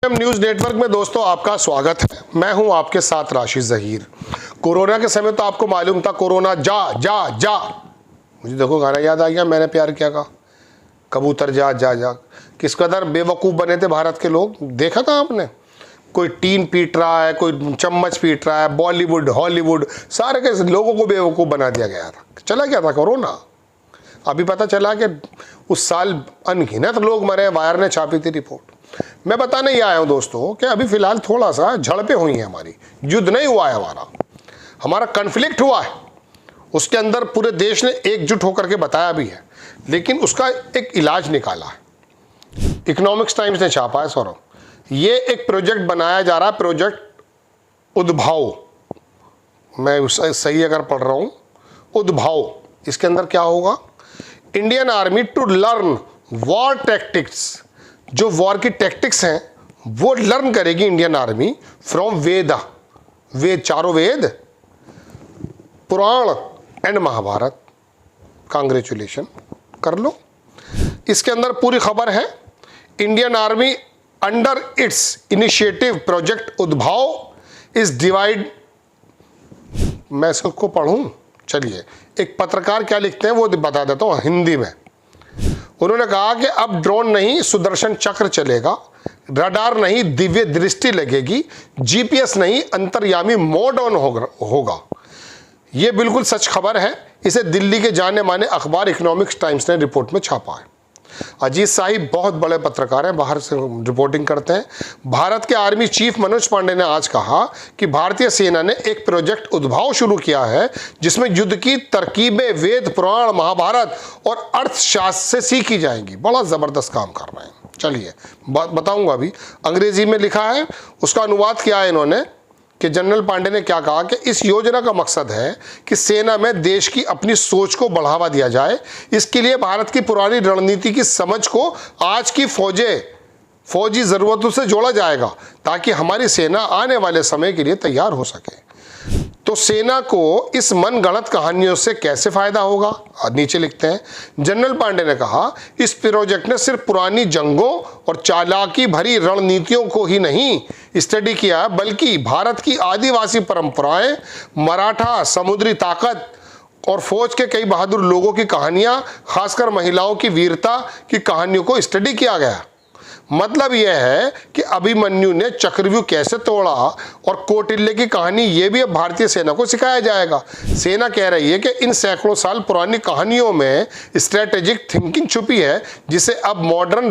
News network में दोस्तों आपका स्वागत है। मैं हूं आपके साथ राशिद जहीर। कोरोना के समय तो आपको मालूम था कोरोना जा जा जा। मुझे देखो गाना याद आ गया, मैंने प्यार किया का कबूतर जा जा जा। किस कदर बेवकूफ़ बने थे भारत के लोग, देखा था आपने। कोई टीन पीट रहा है, कोई चम्मच पीट रहा है, बॉलीवुड हॉलीवुड सारे के लोगों को बेवकूफ़ बना दिया गया था। चला गया था कोरोना। अभी पता चला कि उस साल अनगिनत लोग मरे, वायर ने छापी थी रिपोर्ट। मैं बताने ही आया हूं दोस्तों कि अभी फिलहाल थोड़ा सा झड़पें हुई हैं हमारी। युद्ध नहीं हुआ है, हमारा कन्फ्लिक्ट हुआ है। उसके अंदर पूरे देश ने एकजुट होकर के बताया भी है, लेकिन उसका एक इलाज निकाला है। इकोनॉमिक्स टाइम्स ने छापा है सौरभ, ये एक प्रोजेक्ट बनाया जा रहा है, प्रोजेक्ट उद्भाव। मैं सही अगर पढ़ रहा हूं, उद्भाव। इसके अंदर क्या होगा, Indian army to learn war tactics. जो वॉर की टैक्टिक्स हैं वो लर्न करेगी इंडियन आर्मी फ्रॉम वेद, चारों वेद, पुराण एंड महाभारत। कांग्रेचुलेशन कर लो। इसके अंदर पूरी खबर है। Indian army under its initiative project Udbhav is divide. मैं इसको पढ़ूं, चलिए एक पत्रकार क्या लिखते हैं वो बता देता हूं हिंदी में। उन्होंने कहा कि अब ड्रोन नहीं सुदर्शन चक्र चलेगा, रडार नहीं दिव्य दृष्टि लगेगी, जीपीएस नहीं अंतर्यामी मोड ऑन होगा। यह बिल्कुल सच खबर है। इसे दिल्ली के जाने माने अखबार इकोनॉमिक्स टाइम्स ने रिपोर्ट में छापा है। अजीत साहिब बहुत बड़े पत्रकार हैं, बाहर से रिपोर्टिंग करते हैं। भारत के आर्मी चीफ मनोज पांडे ने आज कहा कि भारतीय सेना ने एक प्रोजेक्ट उद्भाव शुरू किया है जिसमें युद्ध की तरकीबें वेद पुराण महाभारत और अर्थशास्त्र से सीखी जाएंगी। बड़ा जबरदस्त काम कर रहे हैं। चलिए बताऊंगा। अभी अंग्रेजी में लिखा है, उसका अनुवाद किया है इन्होंने कि जनरल पांडे ने क्या कहा कि इस योजना का मकसद है कि सेना में देश की अपनी सोच को बढ़ावा दिया जाए। इसके लिए भारत की पुरानी रणनीति की समझ को आज की फौजी ज़रूरतों से जोड़ा जाएगा ताकि हमारी सेना आने वाले समय के लिए तैयार हो सके। तो सेना को इस मनगढ़ंत कहानियों से कैसे फायदा होगा, नीचे लिखते हैं। जनरल पांडे ने कहा इस प्रोजेक्ट ने सिर्फ पुरानी जंगों और चालाकी भरी रणनीतियों को ही नहीं स्टडी किया, बल्कि भारत की आदिवासी परंपराएं, मराठा समुद्री ताकत और फौज के कई बहादुर लोगों की कहानियां, खासकर महिलाओं की वीरता की कहानियों को स्टडी किया गया। मतलब यह है कि अभिमन्यु ने चक्रव्यूह कैसे तोड़ा और कौटिल्य की कहानी यह भी अब भारतीय सेना को सिखाया जाएगा। सेना कह रही है कि इन सैकड़ों साल पुरानी कहानियों में स्ट्रेटेजिक थिंकिंग छुपी है जिसे अब मॉडर्न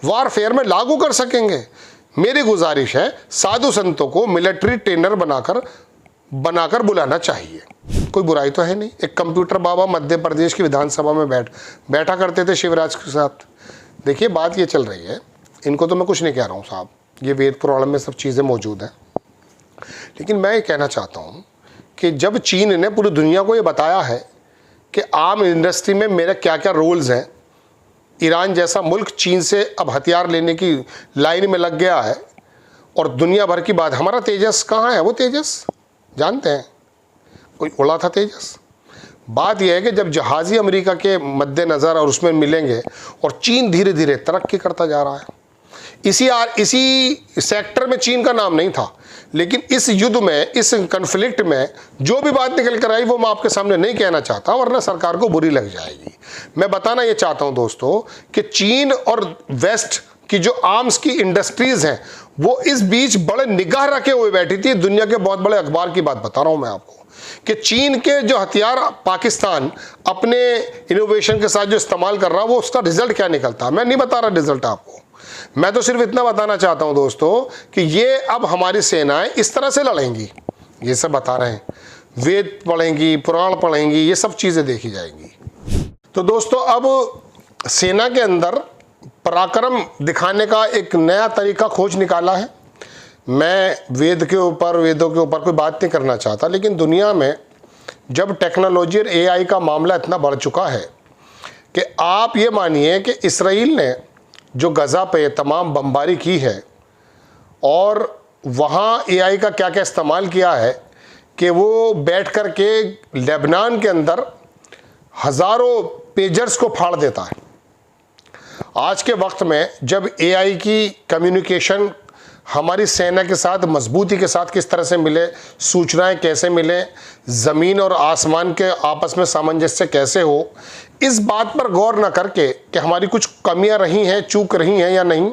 वारफेयर में लागू कर सकेंगे। मेरी गुजारिश है साधु संतों को मिलिट्री ट्रेनर बनाकर बुलाना चाहिए। कोई बुराई तो है नहीं। एक कंप्यूटर बाबा मध्य प्रदेश की विधानसभा में बैठा करते थे शिवराज के साथ। देखिए बात ये चल रही है, इनको तो मैं कुछ नहीं कह रहा हूँ साहब, ये वेद पुराण में सब चीज़ें मौजूद हैं। लेकिन मैं ये कहना चाहता हूँ कि जब चीन ने पूरी दुनिया को ये बताया है कि आर्म इंडस्ट्री में मेरे क्या क्या रोल्स हैं, ईरान जैसा मुल्क चीन से अब हथियार लेने की लाइन में लग गया है और दुनिया भर की बात। हमारा तेजस कहाँ है? वो तेजस जानते हैं, कोई उड़ा था तेजस। बात यह है कि जब जहाज़ी अमेरिका के मद्देनज़र और उसमें मिलेंगे और चीन धीरे धीरे तरक्की करता जा रहा है। इसी सेक्टर में चीन का नाम नहीं था, लेकिन इस युद्ध में, इस कन्फ्लिक्ट में जो भी बात निकल कर आई वो मैं आपके सामने नहीं कहना चाहता, वरना सरकार को बुरी लग जाएगी। मैं बताना ये चाहता हूं दोस्तों कि चीन और वेस्ट की जो आर्म्स की इंडस्ट्रीज हैं वो इस बीच बड़े निगाह रखे हुए बैठी थी। दुनिया के बहुत बड़े अखबार की बात बता रहा हूं मैं आपको कि चीन के जो हथियार पाकिस्तान अपने इनोवेशन के साथ जो इस्तेमाल कर रहा है वो उसका रिजल्ट क्या निकलता है। मैं नहीं बता रहा रिजल्ट आपको, मैं तो सिर्फ इतना बताना चाहता हूं दोस्तों कि ये अब हमारी सेनाएं इस तरह से लड़ेंगी। ये सब बता रहे हैं, वेद पढ़ेंगी, पुराण पढ़ेंगी, ये सब चीजें देखी जाएंगी। तो दोस्तों अब सेना के अंदर पराक्रम दिखाने का एक नया तरीका खोज निकाला है। मैं वेदों के ऊपर कोई बात नहीं करना चाहता, लेकिन दुनिया में जब टेक्नोलॉजी और एआई का मामला इतना बढ़ चुका है कि आप ये मानिए कि इसराइल ने जो गज़ा पे तमाम बमबारी की है और वहाँ एआई का क्या क्या इस्तेमाल किया है कि वो बैठ कर के लेबनान के अंदर हज़ारों पेजर्स को फाड़ देता है। आज के वक्त में जब एआई की कम्युनिकेशन हमारी सेना के साथ मजबूती के साथ किस तरह से मिले, सूचनाएं कैसे मिले, ज़मीन और आसमान के आपस में सामंजस्य कैसे हो, इस बात पर गौर न करके कि हमारी कुछ कमियां रही हैं, चूक रही हैं या नहीं,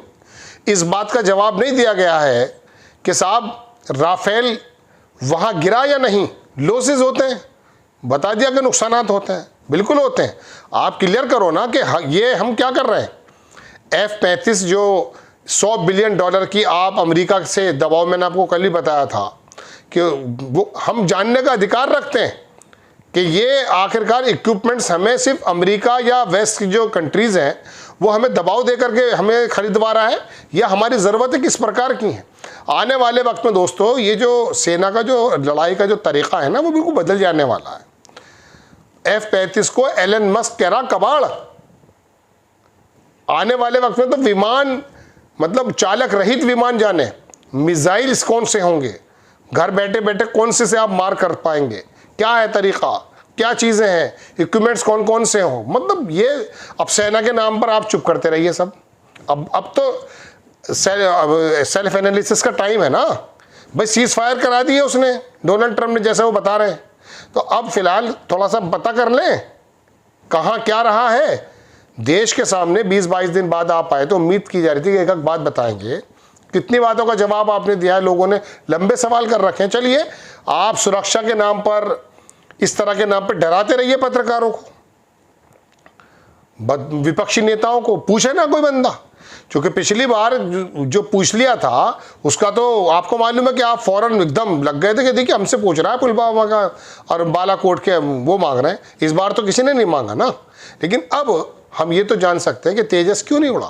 इस बात का जवाब नहीं दिया गया है कि साहब राफेल वहाँ गिरा या नहीं। लॉसेस होते हैं, बता दिया कि नुकसानात होते हैं, बिल्कुल होते हैं। आप क्लियर करो ना कि ये हम क्या कर रहे हैं। F-35 जो $100 बिलियन की आप अमेरिका से दबाव, मैंने आपको कल ही बताया था कि वो हम जानने का अधिकार रखते हैं कि ये आखिरकार इक्विपमेंट्स हमें सिर्फ अमेरिका या वेस्ट की जो कंट्रीज़ हैं वो हमें दबाव दे करके हमें खरीदवा रहा है या हमारी ज़रूरतें किस प्रकार की हैं। आने वाले वक्त में दोस्तों ये जो सेना का जो लड़ाई का जो तरीक़ा है ना वो बिल्कुल बदल जाने वाला है। F-35 को एलन मस्क कह रहा कबाड़। आने वाले वक्त में तो विमान, मतलब चालक रहित विमान जाने, मिसाइल्स कौन से होंगे, घर बैठे बैठे कौन से आप मार कर पाएंगे, क्या है तरीक़ा, क्या चीज़ें हैं, इक्विपमेंट्स कौन कौन से हों। मतलब ये अब सेना के नाम पर आप चुप करते रहिए सब। अब तो सेल्फ एनालिसिस का टाइम है ना भाई। सीज़ फायर करा दिए उसने, डोनाल्ड ट्रंप ने, जैसे वो बता रहे हैं। तो अब फिलहाल थोड़ा सा पता कर लें कहाँ क्या रहा है। देश के सामने 20-22 दिन बाद आप आए तो उम्मीद की जा रही थी कि एक एक बात बताएंगे। कितनी बातों का जवाब आपने दिया है, लोगों ने लंबे सवाल कर रखे हैं। चलिए, आप सुरक्षा के नाम पर, इस तरह के नाम पर डराते रहिए पत्रकारों को, विपक्षी नेताओं को। पूछे ना कोई बंदा, क्योंकि पिछली बार जो पूछ लिया था उसका तो आपको मालूम है कि आप फौरन एकदम लग गए थे कि देखिए हमसे पूछ रहा है पुलवामा का और बालाकोट के वो मांग रहे हैं। इस बार तो किसी ने नहीं मांगा ना। लेकिन अब हम ये तो जान सकते हैं कि तेजस क्यों नहीं उड़ा।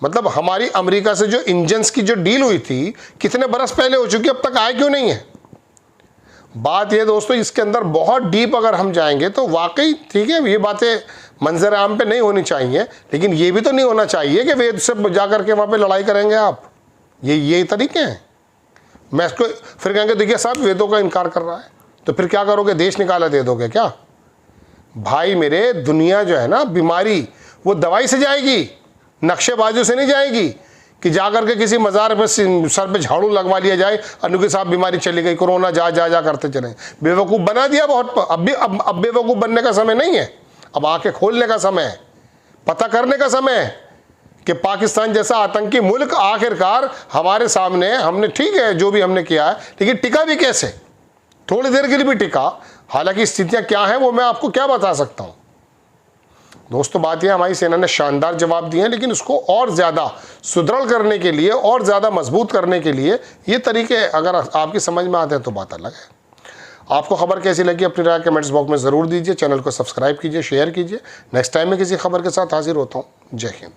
मतलब हमारी अमेरिका से जो इंजन्स की जो डील हुई थी कितने बरस पहले हो चुकी, अब तक आए क्यों नहीं है। बात ये दोस्तों, इसके अंदर बहुत डीप अगर हम जाएंगे तो वाकई ठीक है, ये बातें मंजर आम पे नहीं होनी चाहिए, लेकिन ये भी तो नहीं होना चाहिए कि वेद से जा करके वहाँ पे लड़ाई करेंगे आप। ये तरीके हैं। मैं इसको फिर कहेंगे देखिए साहब वेदों का इनकार कर रहा है, तो फिर क्या करोगे, देश निकाला दे दोगे क्या। भाई मेरे, दुनिया जो है ना, बीमारी वो दवाई से जाएगी, नक्शेबाजों से नहीं जाएगी कि जा करके किसी मज़ार पे सर पे झाड़ू लगवा लिया जाए, अनुके साहब बीमारी चली गई, कोरोना जा करते चले। बेवकूफ़ बना दिया बहुत। अब बेवकूफ़ बनने का समय नहीं है, अब आंखें खोलने का समय है, पता करने का समय है कि पाकिस्तान जैसा आतंकी मुल्क आखिरकार हमारे सामने, हमने ठीक है जो भी हमने किया है, लेकिन टिका भी कैसे, थोड़ी देर के लिए भी टिका। हालांकि स्थितियां क्या हैं वो मैं आपको क्या बता सकता हूं। दोस्तों बात यह, हमारी सेना ने शानदार जवाब दिए हैं, लेकिन उसको और ज़्यादा सुदृढ़ करने के लिए, और ज़्यादा मजबूत करने के लिए ये तरीके अगर आपकी समझ में आते हैं तो बात अलग है। आपको खबर कैसी लगी अपनी राय कमेंट्स बॉक्स में ज़रूर दीजिए। चैनल को सब्सक्राइब कीजिए, शेयर कीजिए। नेक्स्ट टाइम में किसी खबर के साथ हाजिर होता हूँ। जय हिंद।